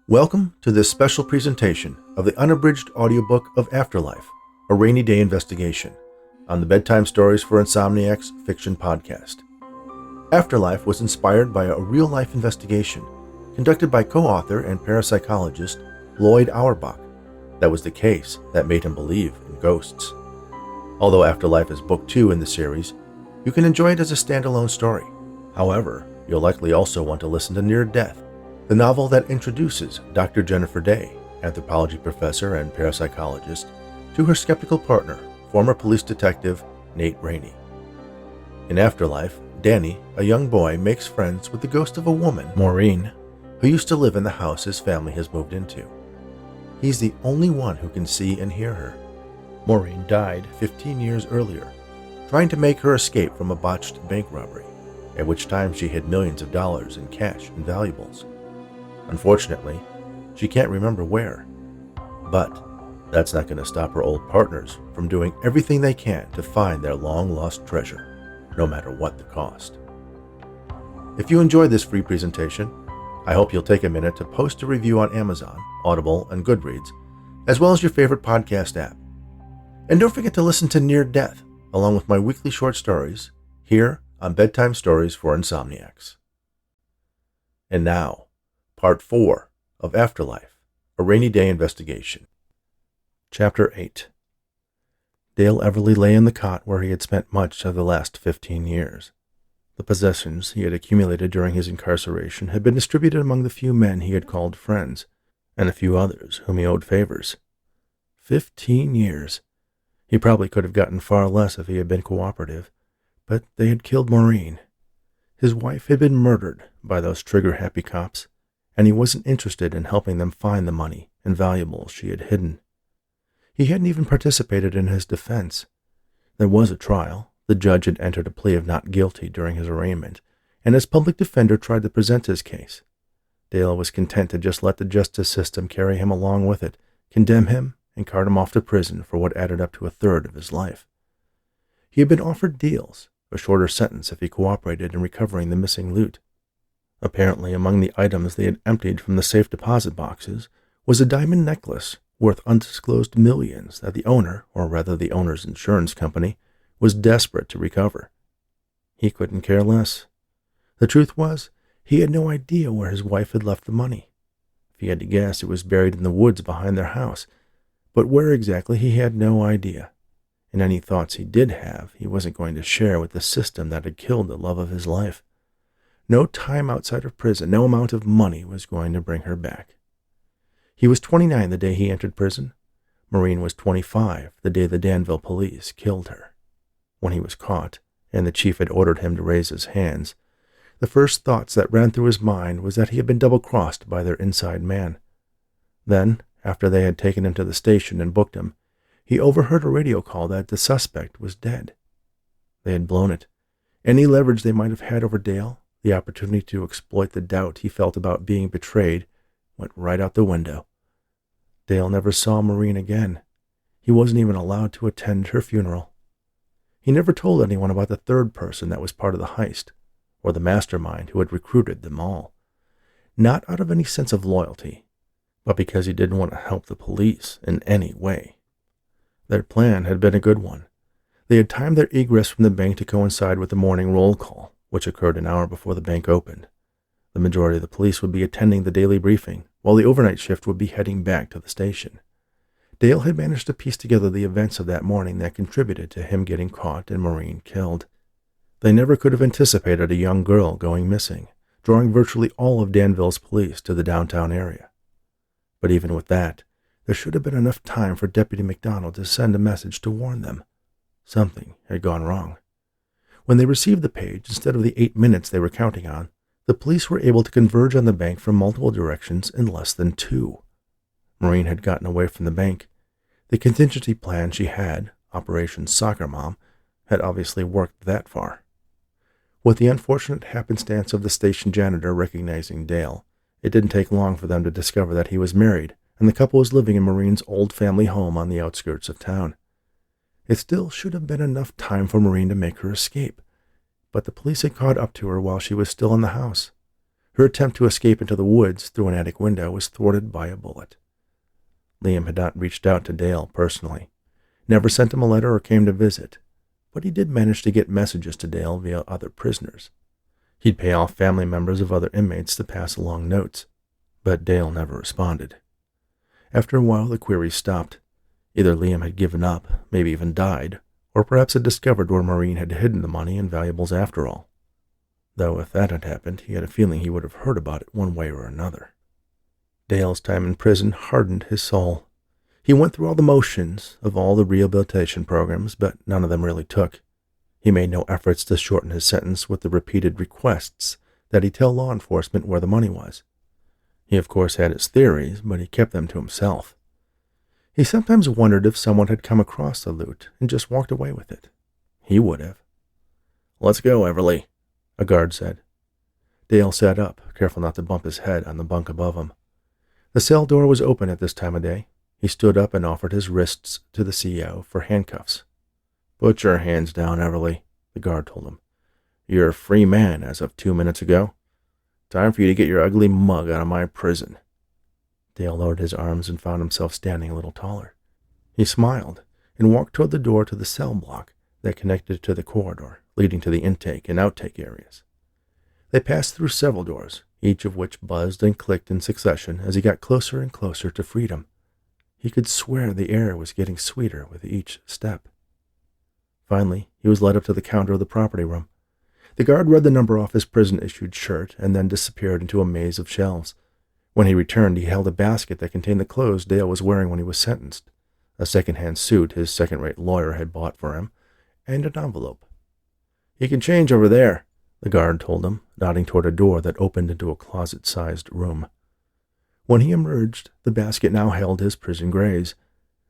Welcome to this special presentation of the unabridged audiobook of Afterlife, a Raney Daye Investigation, on the Bedtime Stories for Insomniacs fiction podcast. Afterlife was inspired by a real-life investigation conducted by co-author and parapsychologist Lloyd Auerbach. That was the case that made him believe in ghosts. Although Afterlife is book 2 in the series, you can enjoy it as a standalone story. However, you'll likely also want to listen to Near Death, the novel that introduces Dr. Jennifer Daye, anthropology professor and parapsychologist, to her skeptical partner, former police detective Nate Raney. In Afterlife, Danny, a young boy, makes friends with the ghost of a woman, Maureen, who used to live in the house his family has moved into. He's the only one who can see and hear her. Maureen died 15 years earlier, trying to make her escape from a botched bank robbery, at which time she hid millions of dollars in cash and valuables. Unfortunately, she can't remember where. But that's not going to stop her old partners from doing everything they can to find their long-lost treasure, no matter what the cost. If you enjoyed this free presentation, I hope you'll take a minute to post a review on Amazon, Audible, and Goodreads, as well as your favorite podcast app. And don't forget to listen to Near Death, along with my weekly short stories, here on Bedtime Stories for Insomniacs. And now, Part 4 of Afterlife, a Raney Daye Investigation. Chapter 8. Dale Everly lay in the cot where he had spent much of the last 15 years. The possessions he had accumulated during his incarceration had been distributed among the few men he had called friends, and a few others whom he owed favors. 15 years. He probably could have gotten far less if he had been cooperative, but they had killed Maureen. His wife had been murdered by those trigger-happy cops, and he wasn't interested in helping them find the money and valuables she had hidden. He hadn't even participated in his defense. There was a trial. The judge had entered a plea of not guilty during his arraignment, and his public defender tried to present his case. Dale was content to just let the justice system carry him along with it, condemn him, and cart him off to prison for what added up to a third of his life. He had been offered deals, a shorter sentence if he cooperated in recovering the missing loot. Apparently, among the items they had emptied from the safe deposit boxes was a diamond necklace worth undisclosed millions that the owner, or rather the owner's insurance company, was desperate to recover. He couldn't care less. The truth was, he had no idea where his wife had left the money. If he had to guess, it was buried in the woods behind their house, but where exactly he had no idea. And any thoughts he did have, he wasn't going to share with the system that had killed the love of his life. No time outside of prison, no amount of money was going to bring her back. He was 29 the day he entered prison. Maureen was 25 the day the Danville police killed her. When he was caught, and the chief had ordered him to raise his hands, the first thoughts that ran through his mind was that he had been double-crossed by their inside man. Then, after they had taken him to the station and booked him, he overheard a radio call that the suspect was dead. They had blown it. Any leverage they might have had over Dale, the opportunity to exploit the doubt he felt about being betrayed, went right out the window. Dale never saw Maureen again. He wasn't even allowed to attend her funeral. He never told anyone about the third person that was part of the heist, or the mastermind who had recruited them all. Not out of any sense of loyalty, but because he didn't want to help the police in any way. Their plan had been a good one. They had timed their egress from the bank to coincide with the morning roll call, which occurred an hour before the bank opened. The majority of the police would be attending the daily briefing, while the overnight shift would be heading back to the station. Dale had managed to piece together the events of that morning that contributed to him getting caught and Maureen killed. They never could have anticipated a young girl going missing, drawing virtually all of Danville's police to the downtown area. But even with that, there should have been enough time for Deputy McDonald to send a message to warn them. Something had gone wrong. When they received the page, instead of the 8 minutes they were counting on, the police were able to converge on the bank from multiple directions in less than 2. Maureen had gotten away from the bank. The contingency plan she had, Operation Soccer Mom, had obviously worked that far. With the unfortunate happenstance of the station janitor recognizing Dale, it didn't take long for them to discover that he was married, and the couple was living in Maureen's old family home on the outskirts of town. It still should have been enough time for Maureen to make her escape, but the police had caught up to her while she was still in the house. Her attempt to escape into the woods through an attic window was thwarted by a bullet. Liam had not reached out to Daye personally, never sent him a letter or came to visit, but he did manage to get messages to Daye via other prisoners. He'd pay off family members of other inmates to pass along notes, but Daye never responded. After a while, the queries stopped. Either Liam had given up, maybe even died, or perhaps had discovered where Maureen had hidden the money and valuables after all. Though if that had happened, he had a feeling he would have heard about it one way or another. Daye's time in prison hardened his soul. He went through all the motions of all the rehabilitation programs, but none of them really took. He made no efforts to shorten his sentence with the repeated requests that he tell law enforcement where the money was. He of course had his theories, but he kept them to himself. He sometimes wondered if someone had come across the loot and just walked away with it. He would have. "Let's go, Everly," a guard said. Daye sat up, careful not to bump his head on the bunk above him. The cell door was open at this time of day. He stood up and offered his wrists to the CO for handcuffs. "Put your hands down, Everly," the guard told him. "You're a free man as of 2 minutes ago. Time for you to get your ugly mug out of my prison." Daye lowered his arms and found himself standing a little taller. He smiled and walked toward the door to the cell block that connected to the corridor leading to the intake and outtake areas. They passed through several doors, each of which buzzed and clicked in succession as he got closer and closer to freedom. He could swear the air was getting sweeter with each step. Finally, he was led up to the counter of the property room. The guard read the number off his prison-issued shirt and then disappeared into a maze of shelves. When he returned, he held a basket that contained the clothes Daye was wearing when he was sentenced, a second-hand suit his second-rate lawyer had bought for him, and an envelope. "You can change over there," the guard told him, nodding toward a door that opened into a closet-sized room. When he emerged, the basket now held his prison grays.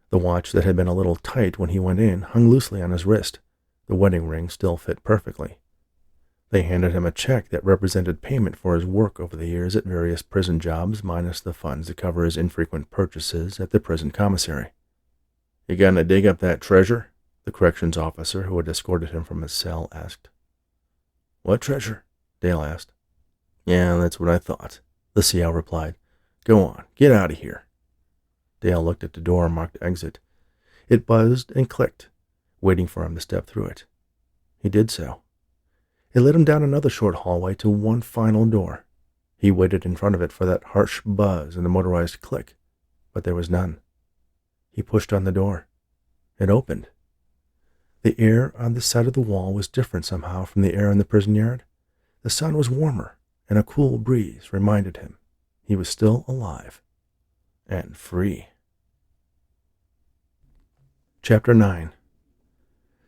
The watch that had been a little tight when he went in hung loosely on his wrist. The wedding ring still fit perfectly. They handed him a check that represented payment for his work over the years at various prison jobs, minus the funds to cover his infrequent purchases at the prison commissary. "You gonna dig up that treasure?" the corrections officer who had escorted him from his cell asked. "What treasure?" Daye asked. "Yeah, that's what I thought," the CO replied. "Go on, get out of here." Daye looked at the door marked exit. It buzzed and clicked, waiting for him to step through it. He did so. It led him down another short hallway to one final door. He waited in front of it for that harsh buzz and the motorized click, but there was none. He pushed on the door. It opened. The air on this side of the wall was different somehow from the air in the prison yard. The sun was warmer, and a cool breeze reminded him he was still alive and free. Chapter 9.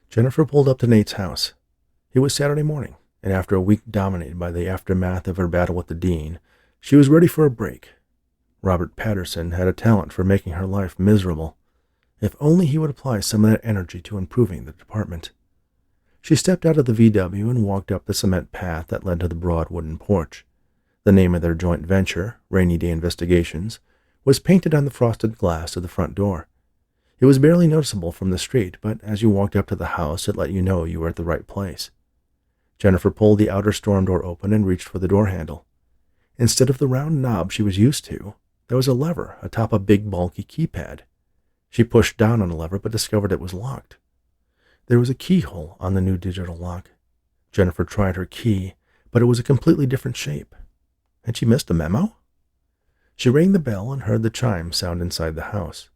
Jennifer pulled up to Nate's house. It was Saturday morning, and after a week dominated by the aftermath of her battle with the dean, she was ready for a break. Robert Patterson had a talent for making her life miserable. If only he would apply some of that energy to improving the department. She stepped out of the VW and walked up the cement path that led to the broad wooden porch. The name of their joint venture, Raney, Daye Investigations, was painted on the frosted glass of the front door. It was barely noticeable from the street, but as you walked up to the house, it let you know you were at the right place. Jennifer pulled the outer storm door open and reached for the door handle. Instead of the round knob she was used to, there was a lever atop a big, bulky keypad. She pushed down on the lever but discovered it was locked. There was a keyhole on the new digital lock. Jennifer tried her key, but it was a completely different shape. Had she missed a memo? She rang the bell and heard the chime sound inside the house.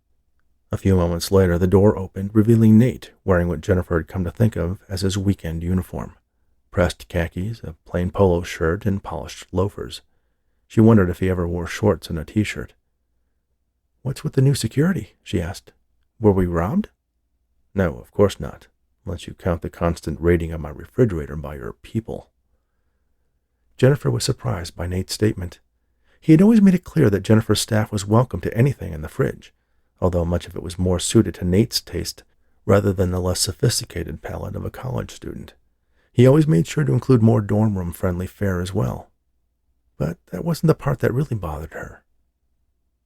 A few moments later, the door opened, revealing Nate wearing what Jennifer had come to think of as his weekend uniform. Pressed khakis, a plain polo shirt, and polished loafers. She wondered if he ever wore shorts and a t-shirt. "What's with the new security?" she asked. "Were we robbed?" "No, of course not, unless you count the constant raiding of my refrigerator by your people." Jennifer was surprised by Nate's statement. He had always made it clear that Jennifer's staff was welcome to anything in the fridge, although much of it was more suited to Nate's taste rather than the less sophisticated palate of a college student. He always made sure to include more dorm room-friendly fare as well. But that wasn't the part that really bothered her.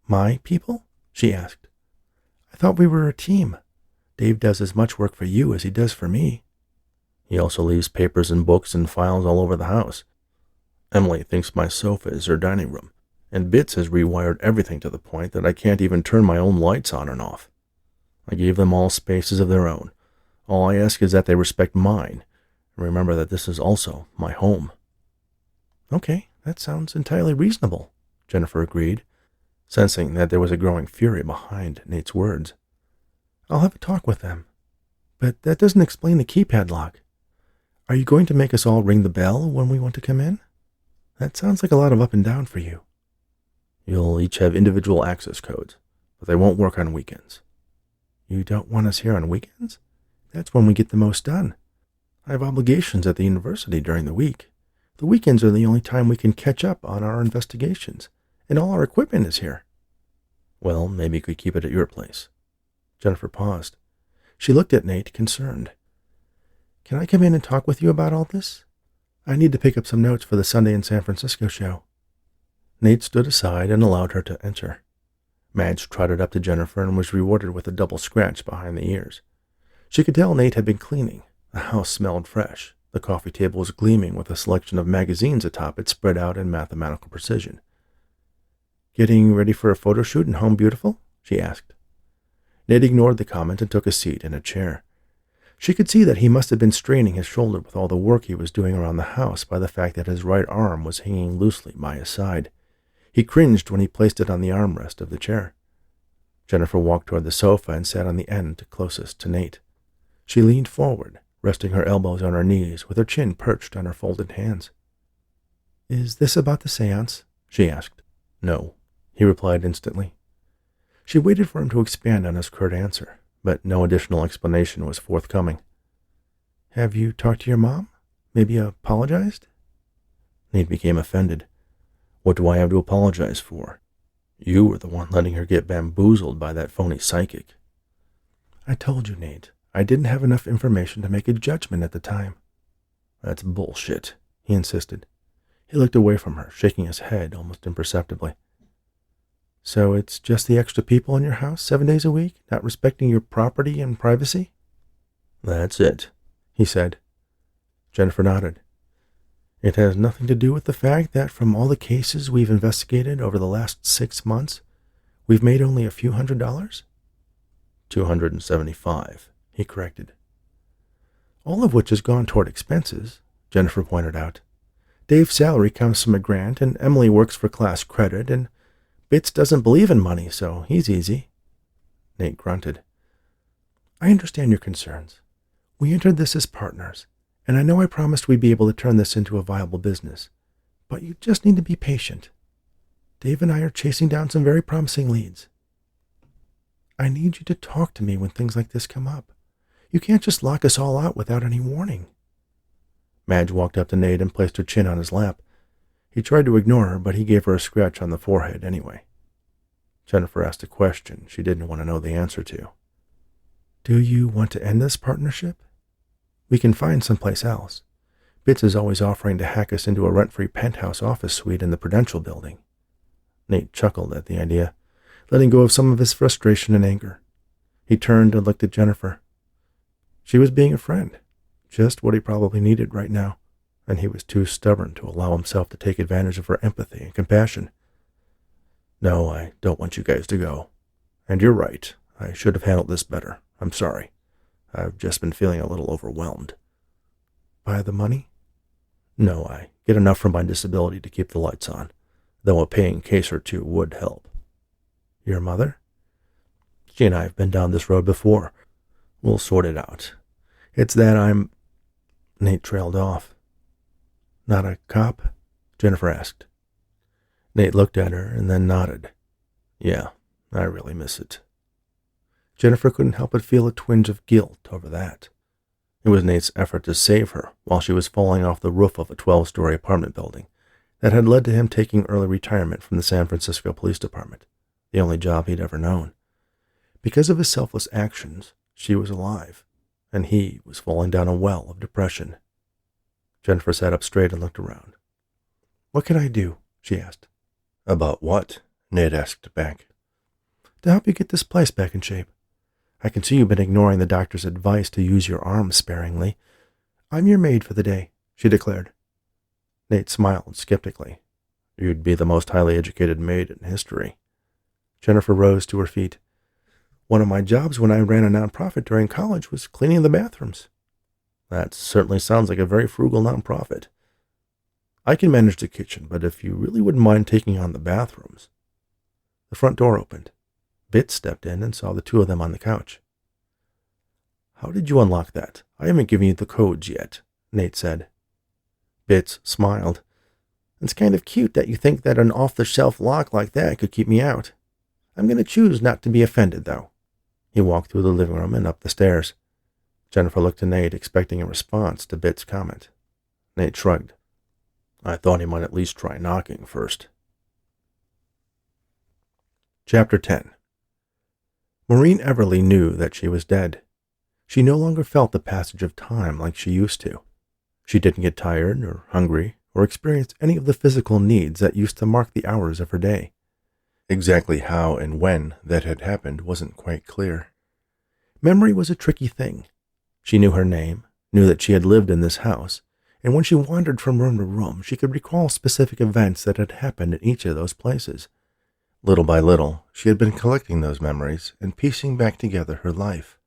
"My people?" she asked. "I thought we were a team. Dave does as much work for you as he does for me." "He also leaves papers and books and files all over the house." Emily thinks my sofa is her dining room, and Bits has rewired everything to the point that I can't even turn my own lights on and off. I gave them all spaces of their own. All I ask is that they respect mine, and remember that this is also my home." "Okay, that sounds entirely reasonable," Jennifer agreed, sensing that there was a growing fury behind Nate's words. "I'll have a talk with them. But that doesn't explain the keypad lock. Are you going to make us all ring the bell when we want to come in? That sounds like a lot of up and down for you." "You'll each have individual access codes, but they won't work on weekends." "You don't want us here on weekends? That's when we get the most done. I have obligations at the university during the week. The weekends are the only time we can catch up on our investigations, and all our equipment is here." "Well, maybe you could keep it at your place." Jennifer paused. She looked at Nate, concerned. "Can I come in and talk with you about all this? I need to pick up some notes for the Sunday in San Francisco show." Nate stood aside and allowed her to enter. Madge trotted up to Jennifer and was rewarded with a double scratch behind the ears. She could tell Nate had been cleaning. The house smelled fresh. The coffee table was gleaming with a selection of magazines atop it spread out in mathematical precision. "Getting ready for a photo shoot in Home Beautiful?" she asked. Nate ignored the comment and took a seat in a chair. She could see that he must have been straining his shoulder with all the work he was doing around the house by the fact that his right arm was hanging loosely by his side. He cringed when he placed it on the armrest of the chair. Jennifer walked toward the sofa and sat on the end closest to Nate. She leaned forward, resting her elbows on her knees with her chin perched on her folded hands. "Is this about the seance?" she asked. "No," he replied instantly. She waited for him to expand on his curt answer, but no additional explanation was forthcoming. "Have you talked to your mom? Maybe apologized?" Nate became offended. "What do I have to apologize for? You were the one letting her get bamboozled by that phony psychic." "I told you, Nate. I didn't have enough information to make a judgment at the time." "That's bullshit," he insisted. He looked away from her, shaking his head almost imperceptibly. "So it's just the extra people in your house 7 days a week, not respecting your property and privacy?" "That's it," he said. Jennifer nodded. "It has nothing to do with the fact that from all the cases we've investigated over the last 6 months, we've made only a few $100s?" $275, he corrected. "All of which has gone toward expenses," Jennifer pointed out. "Dave's salary comes from a grant, and Emily works for class credit, and Bits doesn't believe in money, so he's easy." Nate grunted. "I understand your concerns. We entered this as partners, and I know I promised we'd be able to turn this into a viable business, but you just need to be patient. Dave and I are chasing down some very promising leads. I need you to talk to me when things like this come up. You can't just lock us all out without any warning." Madge walked up to Nate and placed her chin on his lap. He tried to ignore her, but he gave her a scratch on the forehead anyway. Jennifer asked a question she didn't want to know the answer to. "Do you want to end this partnership? We can find someplace else. Bits is always offering to hack us into a rent-free penthouse office suite in the Prudential building." Nate chuckled at the idea, letting go of some of his frustration and anger. He turned and looked at Jennifer. She was being a friend, just what he probably needed right now, and he was too stubborn to allow himself to take advantage of her empathy and compassion. "No, I don't want you guys to go. And you're right. I should have handled this better. I'm sorry. I've just been feeling a little overwhelmed." "By the money?" "No, I get enough from my disability to keep the lights on, though a paying case or two would help." "Your mother?" "She and I have been down this road before. We'll sort it out. It's that I'm—" Nate trailed off. "Not a cop?" Jennifer asked. Nate looked at her and then nodded. "Yeah, I really miss it." Jennifer couldn't help but feel a twinge of guilt over that. It was Nate's effort to save her while she was falling off the roof of a 12-story apartment building that had led to him taking early retirement from the San Francisco Police Department, the only job he'd ever known. Because of his selfless actions, she was alive, and he was falling down a well of depression. Jennifer sat up straight and looked around. "What can I do?" she asked. "About what?" Nate asked back. "To help you get this place back in shape. I can see you've been ignoring the doctor's advice to use your arms sparingly. I'm your maid for the day," she declared. Nate smiled skeptically. You'd be the most highly educated maid in history. Jennifer rose to her feet. One of my jobs when I ran a nonprofit during college was cleaning the bathrooms. That certainly sounds like a very frugal nonprofit. I can manage the kitchen, but if you really wouldn't mind taking on the bathrooms. The front door opened. Bits stepped in and saw the two of them on the couch. How did you unlock that? I haven't given you the codes yet, Nate said. Bits smiled. It's kind of cute that you think that an off-the-shelf lock like that could keep me out. I'm going to choose not to be offended, though. He walked through the living room and up the stairs. Jennifer looked to Nate, expecting a response to Bits' comment. Nate shrugged. I thought he might at least try knocking first. Chapter 10. Maureen Everly knew that she was dead. She no longer felt the passage of time like she used to. She didn't get tired or hungry or experience any of the physical needs that used to mark the hours of her day. Exactly how and when that had happened wasn't quite clear. Memory was a tricky thing. She knew her name, knew that she had lived in this house, and when she wandered from room to room, she could recall specific events that had happened in each of those places. Little by little, she had been collecting those memories and piecing back together her life.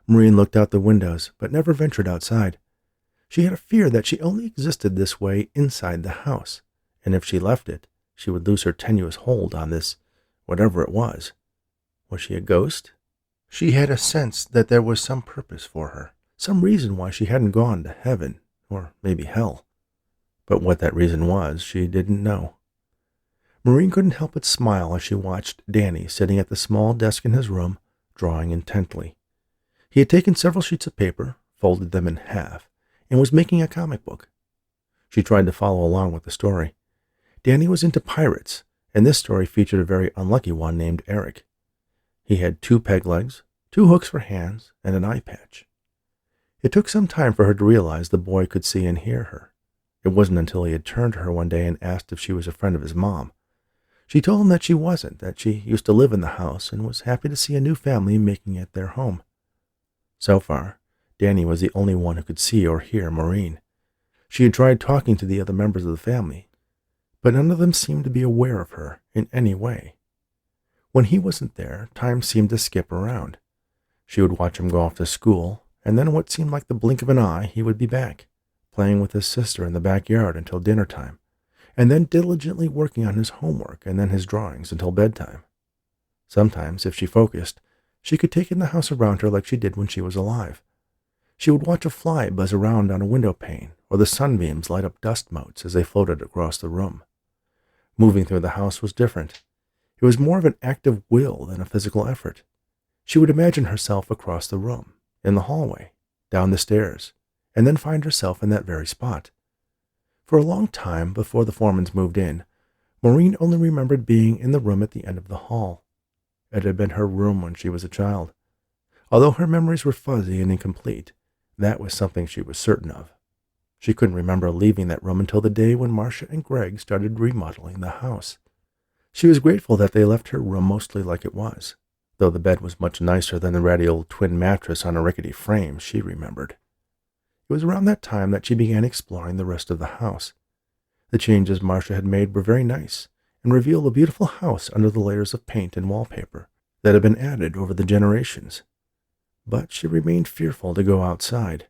Maureen looked out the windows, but never ventured outside. She had a fear that she only existed this way inside the house, and if she left it, she would lose her tenuous hold on this, whatever it was. Was she a ghost? She had a sense that there was some purpose for her, some reason why she hadn't gone to heaven, or maybe hell. But what that reason was, she didn't know. Maureen couldn't help but smile as she watched Danny sitting at the small desk in his room, drawing intently. He had taken several sheets of paper, folded them in half, and was making a comic book. She tried to follow along with the story. Danny was into pirates, and this story featured a very unlucky one named Eric. He had 2 peg legs, 2 hooks for hands, and an eye patch. It took some time for her to realize the boy could see and hear her. It wasn't until he had turned to her one day and asked if she was a friend of his mom. She told him that she wasn't, that she used to live in the house and was happy to see a new family making it their home. So far, Danny was the only one who could see or hear Maureen. She had tried talking to the other members of the family, but none of them seemed to be aware of her in any way. When he wasn't there, time seemed to skip around. She would watch him go off to school, and then in what seemed like the blink of an eye, he would be back, playing with his sister in the backyard until dinner time, and then diligently working on his homework and then his drawings until bedtime. Sometimes, if she focused, she could take in the house around her like she did when she was alive. She would watch a fly buzz around on a window pane, or the sunbeams light up dust motes as they floated across the room. Moving through the house was different. It was more of an act of will than a physical effort. She would imagine herself across the room, in the hallway, down the stairs, and then find herself in that very spot. For a long time before the Foremans moved in, Maureen only remembered being in the room at the end of the hall. It had been her room when she was a child. Although her memories were fuzzy and incomplete, that was something she was certain of. She couldn't remember leaving that room until the day when Marcia and Greg started remodeling the house. She was grateful that they left her room mostly like it was, though the bed was much nicer than the ratty old twin mattress on a rickety frame she remembered. It was around that time that she began exploring the rest of the house. The changes Marcia had made were very nice and revealed a beautiful house under the layers of paint and wallpaper that had been added over the generations. But she remained fearful to go outside.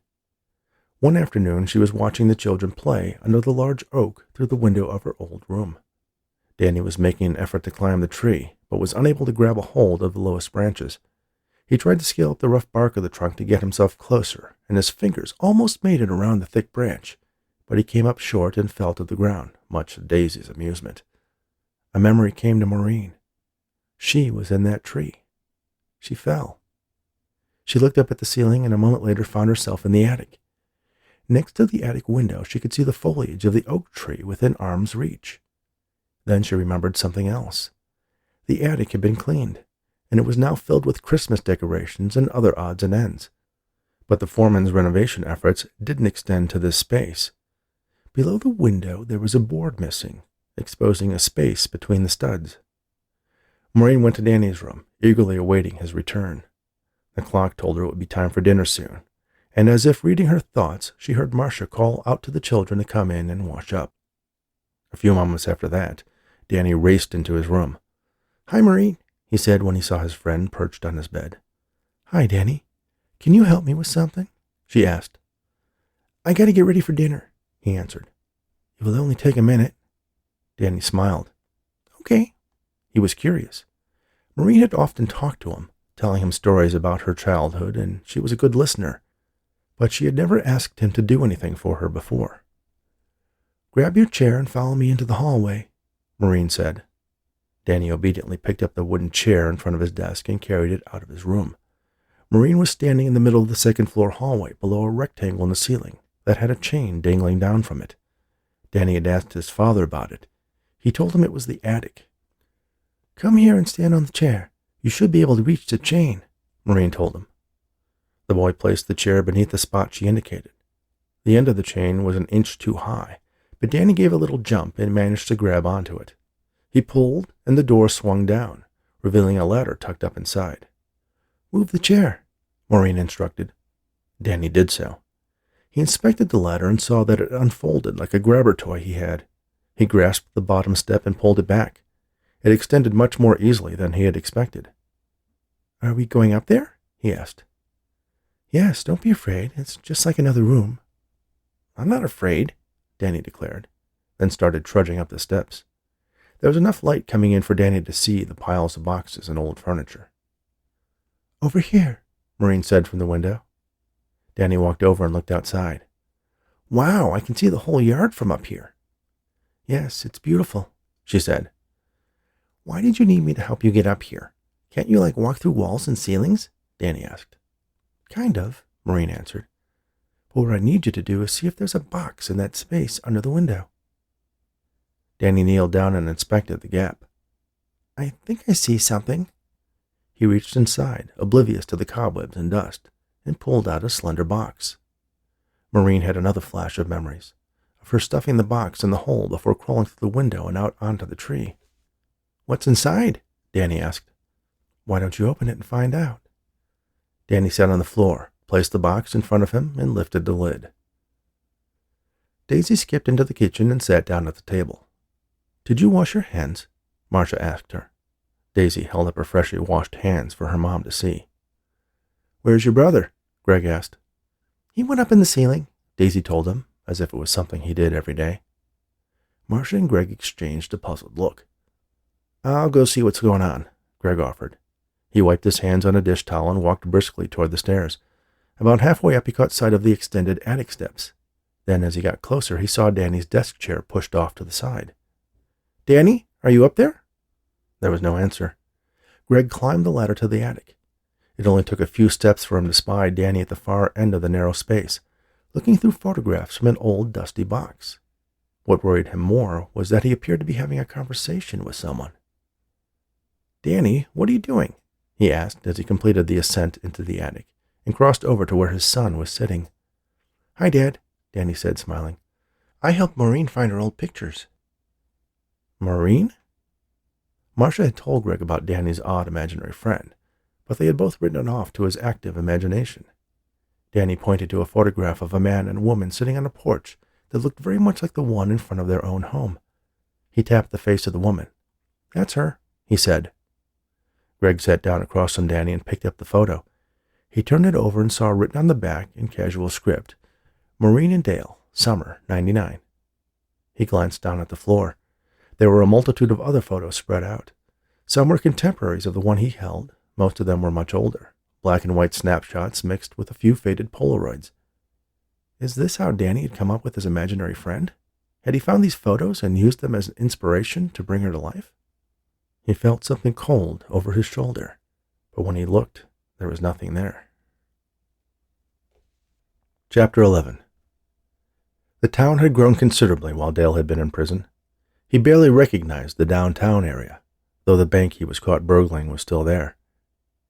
One afternoon she was watching the children play under the large oak through the window of her old room. Danny was making an effort to climb the tree, but was unable to grab a hold of the lowest branches. He tried to scale up the rough bark of the trunk to get himself closer, and his fingers almost made it around the thick branch, but he came up short and fell to the ground, much to Daisy's amusement. A memory came to Maureen. She was in that tree. She fell. She looked up at the ceiling and a moment later found herself in the attic. Next to the attic window, she could see the foliage of the oak tree within arm's reach. Then she remembered something else. The attic had been cleaned, and it was now filled with Christmas decorations and other odds and ends. But the foreman's renovation efforts didn't extend to this space. Below the window there was a board missing, exposing a space between the studs. Maureen went to Danny's room, eagerly awaiting his return. The clock told her it would be time for dinner soon, and as if reading her thoughts, she heard Marcia call out to the children to come in and wash up. A few moments after that, Danny raced into his room. "Hi, Maureen," he said when he saw his friend perched on his bed. "Hi, Danny. Can you help me with something?" she asked. "I got to get ready for dinner," he answered. "It will only take a minute." Danny smiled. "Okay." He was curious. Maureen had often talked to him, telling him stories about her childhood, and she was a good listener, but she had never asked him to do anything for her before. "Grab your chair and follow me into the hallway," Maureen said. Danny obediently picked up the wooden chair in front of his desk and carried it out of his room. Maureen was standing in the middle of the second-floor hallway below a rectangle in the ceiling that had a chain dangling down from it. Danny had asked his father about it. He told him it was the attic. "Come here and stand on the chair. You should be able to reach the chain," Maureen told him. The boy placed the chair beneath the spot she indicated. The end of the chain was an inch too high, but Danny gave a little jump and managed to grab onto it. He pulled, and the door swung down, revealing a ladder tucked up inside. "Move the chair," Maureen instructed. Danny did so. He inspected the ladder and saw that it unfolded like a grabber toy he had. He grasped the bottom step and pulled it back. It extended much more easily than he had expected. "Are we going up there?" he asked. "Yes, don't be afraid. It's just like another room." "I'm not afraid," Danny declared, then started trudging up the steps. There was enough light coming in for Danny to see the piles of boxes and old furniture. "Over here," Maureen said from the window. Danny walked over and looked outside. "Wow, I can see the whole yard from up here." "Yes, it's beautiful," she said. "Why did you need me to help you get up here? Can't you, walk through walls and ceilings?" Danny asked. "Kind of," Maureen answered. "But what I need you to do is see if there's a box in that space under the window." Danny kneeled down and inspected the gap. "I think I see something." He reached inside, oblivious to the cobwebs and dust, and pulled out a slender box. Maureen had another flash of memories, of her stuffing the box in the hole before crawling through the window and out onto the tree. "What's inside?" Danny asked. "Why don't you open it and find out?" Danny sat on the floor, placed the box in front of him, and lifted the lid. Daisy skipped into the kitchen and sat down at the table. "Did you wash your hands?" Marcia asked her. Daisy held up her freshly washed hands for her mom to see. "Where's your brother?" Greg asked. "He went up in the ceiling," Daisy told him, as if it was something he did every day. Marcia and Greg exchanged a puzzled look. "I'll go see what's going on," Greg offered. He wiped his hands on a dish towel and walked briskly toward the stairs. About halfway up, he caught sight of the extended attic steps. Then, as he got closer, he saw Danny's desk chair pushed off to the side. "Danny, are you up there?" There was no answer. Greg climbed the ladder to the attic. It only took a few steps for him to spy Danny at the far end of the narrow space, looking through photographs from an old, dusty box. What worried him more was that he appeared to be having a conversation with someone. "Danny, what are you doing?" he asked as he completed the ascent into the attic and crossed over to where his son was sitting. "Hi, Dad," Danny said, smiling. "I helped Maureen find her old pictures." "Maureen?" Marcia had told Greg about Danny's odd imaginary friend, but they had both written it off to his active imagination. Danny pointed to a photograph of a man and woman sitting on a porch that looked very much like the one in front of their own home. He tapped the face of the woman. "That's her," he said. Greg sat down across from Danny and picked up the photo. He turned it over and saw written on the back in casual script, "Maureen and Dale, summer, 99. He glanced down at the floor. There were a multitude of other photos spread out. Some were contemporaries of the one he held. Most of them were much older, black and white snapshots mixed with a few faded Polaroids. Is this how Danny had come up with his imaginary friend? Had he found these photos and used them as an inspiration to bring her to life? He felt something cold over his shoulder, but when he looked, there was nothing there. Chapter 11. The town had grown considerably while Dale had been in prison. He barely recognized the downtown area, though the bank he was caught burgling was still there.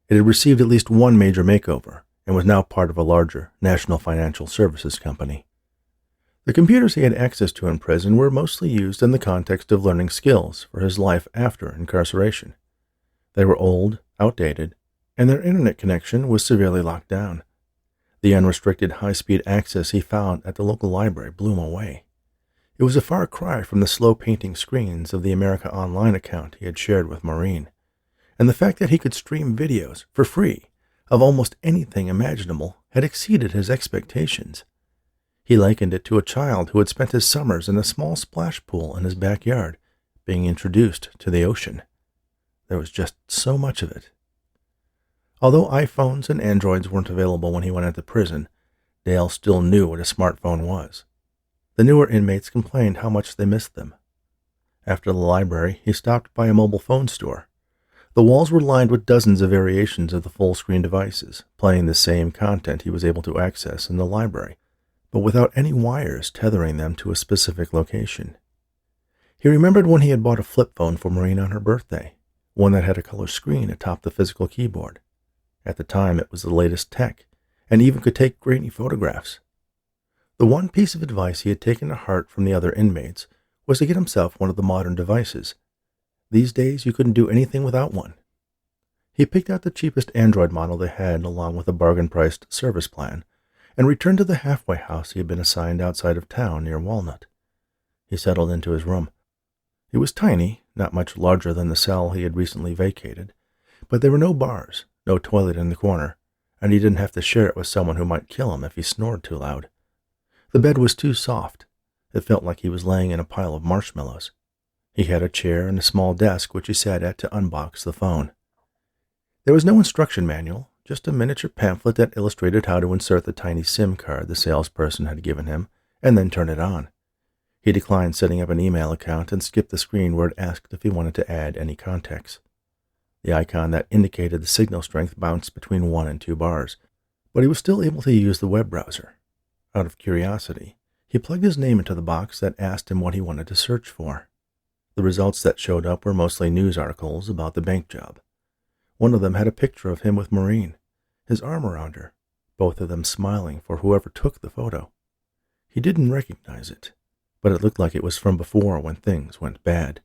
It had received at least one major makeover and was now part of a larger national financial services company. The computers he had access to in prison were mostly used in the context of learning skills for his life after incarceration. They were old, outdated, and their internet connection was severely locked down. The unrestricted high-speed access he found at the local library blew him away. It was a far cry from the slow painting screens of the America Online account he had shared with Maureen, and the fact that he could stream videos for free of almost anything imaginable had exceeded his expectations. He likened it to a child who had spent his summers in a small splash pool in his backyard, being introduced to the ocean. There was just so much of it. Although iPhones and Androids weren't available when he went into prison, Daye still knew what a smartphone was. The newer inmates complained how much they missed them. After the library, he stopped by a mobile phone store. The walls were lined with dozens of variations of the full-screen devices, playing the same content he was able to access in the library, but without any wires tethering them to a specific location. He remembered when he had bought a flip phone for Maureen on her birthday, one that had a color screen atop the physical keyboard. At the time, it was the latest tech, and even could take grainy photographs. The one piece of advice he had taken to heart from the other inmates was to get himself one of the modern devices. These days, you couldn't do anything without one. He picked out the cheapest Android model they had along with a bargain-priced service plan, and returned to the halfway house he had been assigned outside of town near Walnut. He settled into his room. It was tiny, not much larger than the cell he had recently vacated, but there were no bars, no toilet in the corner, and he didn't have to share it with someone who might kill him if he snored too loud. The bed was too soft. It felt like he was laying in a pile of marshmallows. He had a chair and a small desk which he sat at to unbox the phone. There was no instruction manual, just a miniature pamphlet that illustrated how to insert the tiny SIM card the salesperson had given him, and then turn it on. He declined setting up an email account and skipped the screen where it asked if he wanted to add any contacts. The icon that indicated the signal strength bounced between 1 and 2 bars, but he was still able to use the web browser. Out of curiosity, he plugged his name into the box that asked him what he wanted to search for. The results that showed up were mostly news articles about the bank job. One of them had a picture of him with Maureen, his arm around her, both of them smiling for whoever took the photo. He didn't recognize it, but it looked like it was from before when things went bad,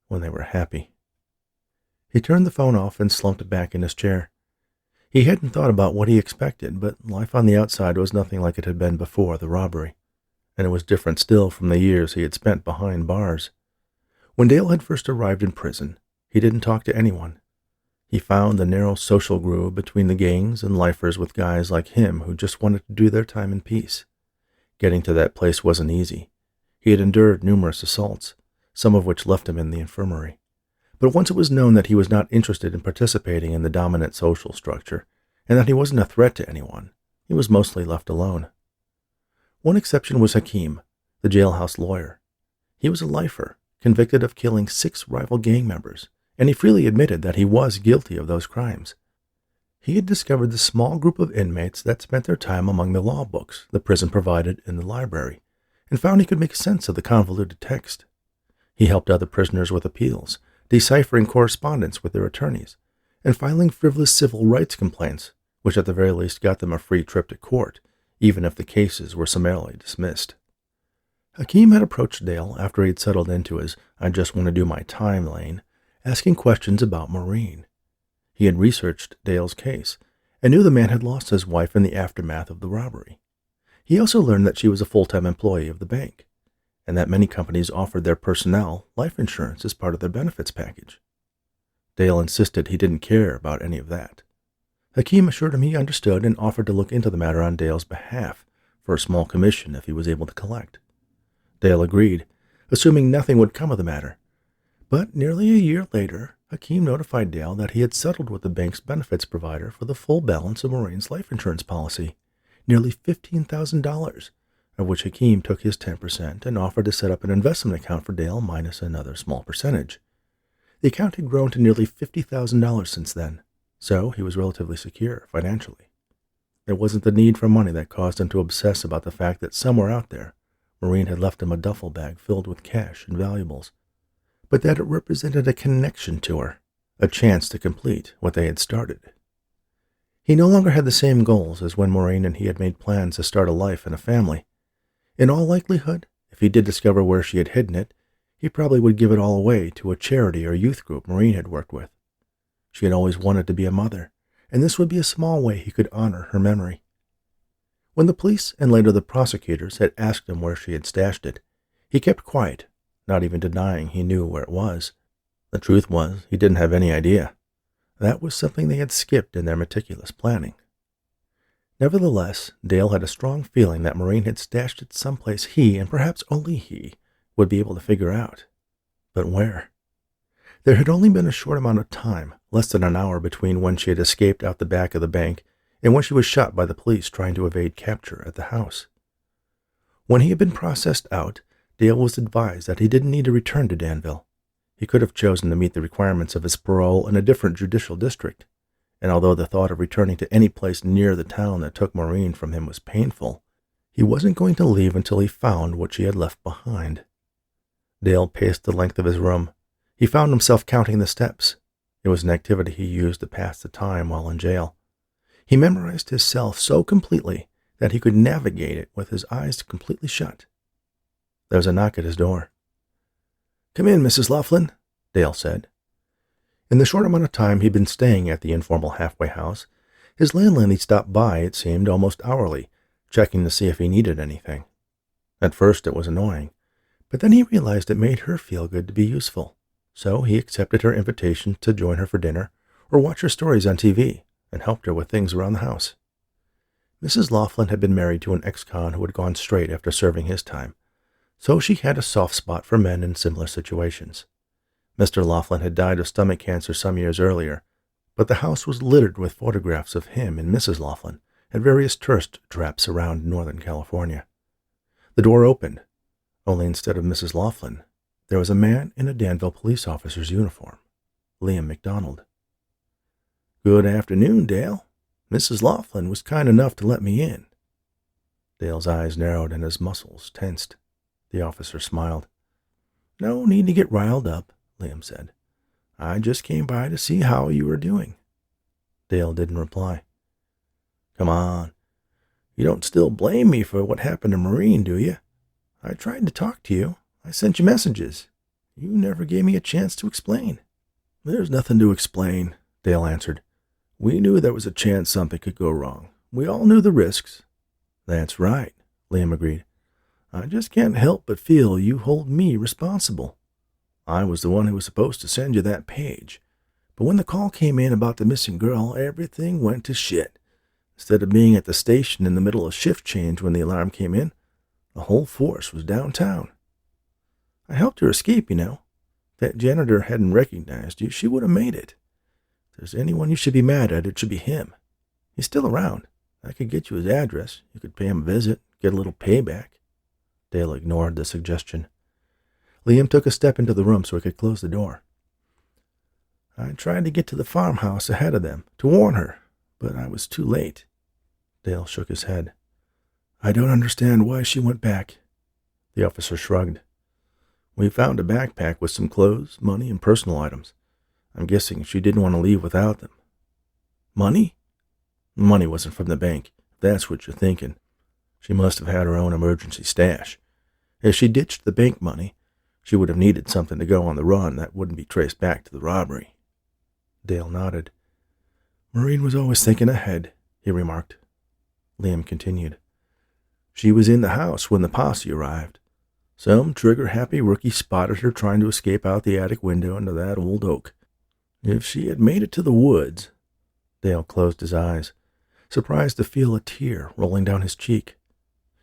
when they were happy. He turned the phone off and slumped back in his chair. He hadn't thought about what he expected, but life on the outside was nothing like it had been before the robbery, and it was different still from the years he had spent behind bars. When Daye had first arrived in prison, he didn't talk to anyone. He found the narrow social groove between the gangs and lifers with guys like him who just wanted to do their time in peace. Getting to that place wasn't easy. He had endured numerous assaults, some of which left him in the infirmary. But once it was known that he was not interested in participating in the dominant social structure, and that he wasn't a threat to anyone, he was mostly left alone. One exception was Hakeem, the jailhouse lawyer. He was a lifer, convicted of killing 6 rival gang members, and he freely admitted that he was guilty of those crimes. He had discovered the small group of inmates that spent their time among the law books the prison provided in the library, and found he could make sense of the convoluted text. He helped other prisoners with appeals, deciphering correspondence with their attorneys, and filing frivolous civil rights complaints, which at the very least got them a free trip to court, even if the cases were summarily dismissed. Hakeem had approached Daye after he had settled into his "I just want to do my time" lane, asking questions about Maureen. He had researched Daye's case and knew the man had lost his wife in the aftermath of the robbery. He also learned that she was a full-time employee of the bank, and that many companies offered their personnel life insurance as part of their benefits package. Daye insisted he didn't care about any of that. Hakeem assured him he understood and offered to look into the matter on Daye's behalf for a small commission if he was able to collect. Daye agreed, assuming nothing would come of the matter. But nearly a year later, Hakeem notified Daye that he had settled with the bank's benefits provider for the full balance of Maureen's life insurance policy, nearly $15,000, of which Hakeem took his 10% and offered to set up an investment account for Daye minus another small percentage. The account had grown to nearly $50,000 since then, so he was relatively secure financially. It wasn't the need for money that caused him to obsess about the fact that somewhere out there, Maureen had left him a duffel bag filled with cash and valuables, but that it represented a connection to her, a chance to complete what they had started. He no longer had the same goals as when Maureen and he had made plans to start a life and a family. In all likelihood, if he did discover where she had hidden it, he probably would give it all away to a charity or youth group Maureen had worked with. She had always wanted to be a mother, and this would be a small way he could honor her memory. When the police and later the prosecutors had asked him where she had stashed it, he kept quiet, not even denying he knew where it was. The truth was, he didn't have any idea. That was something they had skipped in their meticulous planning. Nevertheless, Dale had a strong feeling that Maureen had stashed it someplace he, and perhaps only he, would be able to figure out. But where? There had only been a short amount of time, less than an hour, between when she had escaped out the back of the bank and when she was shot by the police trying to evade capture at the house. When he had been processed out, Dale was advised that he didn't need to return to Danville. He could have chosen to meet the requirements of his parole in a different judicial district, and although the thought of returning to any place near the town that took Maureen from him was painful, he wasn't going to leave until he found what she had left behind. Dale paced the length of his room. He found himself counting the steps. It was an activity he used to pass the time while in jail. He memorized his cell so completely that he could navigate it with his eyes completely shut. There was a knock at his door. "Come in, Mrs. Laughlin," Dale said. In the short amount of time he'd been staying at the informal halfway house, his landlady stopped by, it seemed, almost hourly, checking to see if he needed anything. At first it was annoying, but then he realized it made her feel good to be useful, so he accepted her invitation to join her for dinner or watch her stories on TV and helped her with things around the house. Mrs. Laughlin had been married to an ex-con who had gone straight after serving his time, so she had a soft spot for men in similar situations. Mr. Laughlin had died of stomach cancer some years earlier, but the house was littered with photographs of him and Mrs. Laughlin at various tourist traps around Northern California. The door opened, only instead of Mrs. Laughlin, there was a man in a Danville police officer's uniform, Liam MacDonald. "Good afternoon, Dale. Mrs. Laughlin was kind enough to let me in." Dale's eyes narrowed and his muscles tensed. The officer smiled. "No need to get riled up," Liam said. "I just came by to see how you were doing." Dale didn't reply. "Come on. You don't still blame me for what happened to Maureen, do you? I tried to talk to you. I sent you messages. You never gave me a chance to explain." "There's nothing to explain," Dale answered. "We knew there was a chance something could go wrong. We all knew the risks." "That's right," Liam agreed. "I just can't help but feel you hold me responsible. I was the one who was supposed to send you that page. But when the call came in about the missing girl, everything went to shit. Instead of being at the station in the middle of shift change when the alarm came in, the whole force was downtown. I helped her escape, you know. If that janitor hadn't recognized you, she would have made it. If there's anyone you should be mad at, it should be him. He's still around. I could get you his address. You could pay him a visit, get a little payback." Dale ignored the suggestion. Liam took a step into the room so he could close the door. "I tried to get to the farmhouse ahead of them, to warn her, but I was too late." Dale shook his head. "I don't understand why she went back." The officer shrugged. "We found a backpack with some clothes, money, and personal items. I'm guessing she didn't want to leave without them." "Money?" "Money wasn't from the bank, if that's what you're thinking. She must have had her own emergency stash. If she ditched the bank money, she would have needed something to go on the run that wouldn't be traced back to the robbery." Dale nodded. "Maureen was always thinking ahead," he remarked. Liam continued. "She was in the house when the posse arrived. Some trigger-happy rookie spotted her trying to escape out the attic window into that old oak. If she had made it to the woods—" Dale closed his eyes, surprised to feel a tear rolling down his cheek.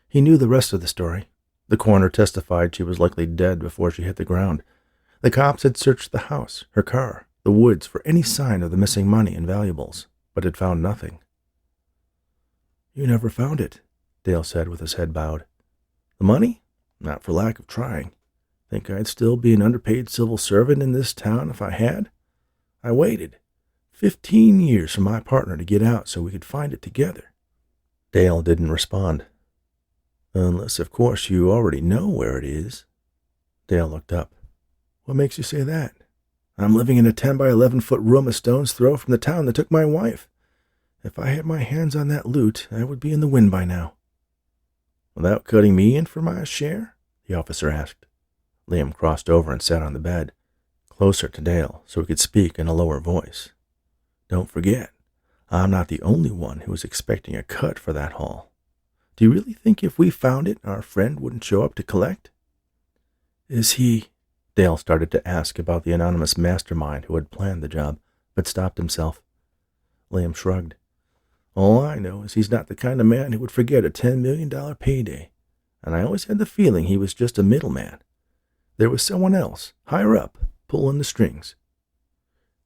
He knew the rest of the story. The coroner testified she was likely dead before she hit the ground. The cops had searched the house, her car, the woods for any sign of the missing money and valuables, but had found nothing. "You never found it," Dale said with his head bowed. "The money? Not for lack of trying. Think I'd still be an underpaid civil servant in this town if I had? I waited 15 years for my partner to get out so we could find it together." Dale didn't respond. "Unless, of course, you already know where it is." Dale looked up. "What makes you say that? I'm living in a 10 by 11-foot room a stone's throw from the town that took my wife. If I had my hands on that loot, I would be in the wind by now." "Without cutting me in for my share?" the officer asked. Liam crossed over and sat on the bed, closer to Dale so he could speak in a lower voice. "Don't forget, I'm not the only one who was expecting a cut for that haul. Do you really think if we found it, our friend wouldn't show up to collect? Is he... Dale started to ask about the anonymous mastermind who had planned the job, but stopped himself. Liam shrugged. All I know is he's not the kind of man who would forget a $10 million payday, and I always had the feeling he was just a middleman. There was someone else, higher up, pulling the strings.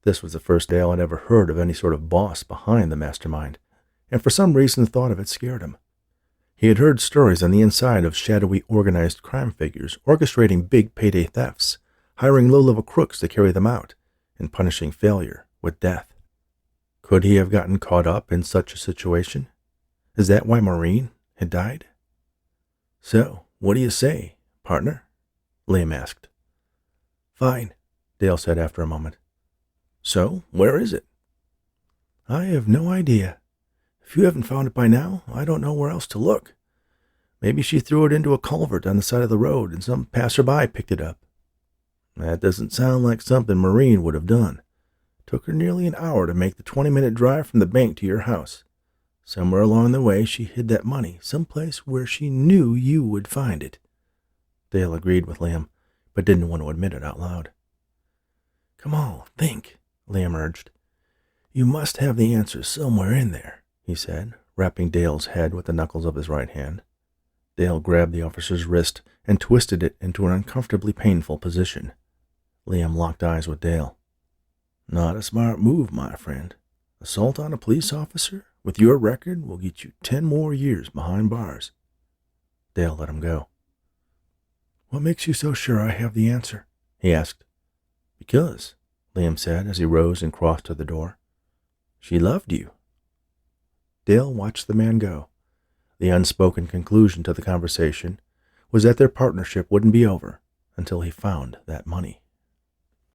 This was the first Dale had ever heard of any sort of boss behind the mastermind, and for some reason the thought of it scared him. He had heard stories on the inside of shadowy organized crime figures orchestrating big payday thefts, hiring low-level crooks to carry them out, and punishing failure with death. Could he have gotten caught up in such a situation? Is that why Maureen had died? So, what do you say, partner? Liam asked. Fine, Dale said after a moment. So, where is it? I have no idea. If you haven't found it by now, I don't know where else to look. Maybe she threw it into a culvert on the side of the road and some passerby picked it up. That doesn't sound like something Maureen would have done. It took her nearly an hour to make the 20-minute drive from the bank to your house. Somewhere along the way, she hid that money, someplace where she knew you would find it. Dale agreed with Liam, but didn't want to admit it out loud. Come on, think, Liam urged. You must have the answer somewhere in there, he said, rapping Dale's head with the knuckles of his right hand. Dale grabbed the officer's wrist and twisted it into an uncomfortably painful position. Liam locked eyes with Dale. Not a smart move, my friend. Assault on a police officer with your record will get you 10 more years behind bars. Dale let him go. What makes you so sure I have the answer? He asked. Because, Liam said as he rose and crossed to the door. She loved you. Dale watched the man go. The unspoken conclusion to the conversation was that their partnership wouldn't be over until he found that money.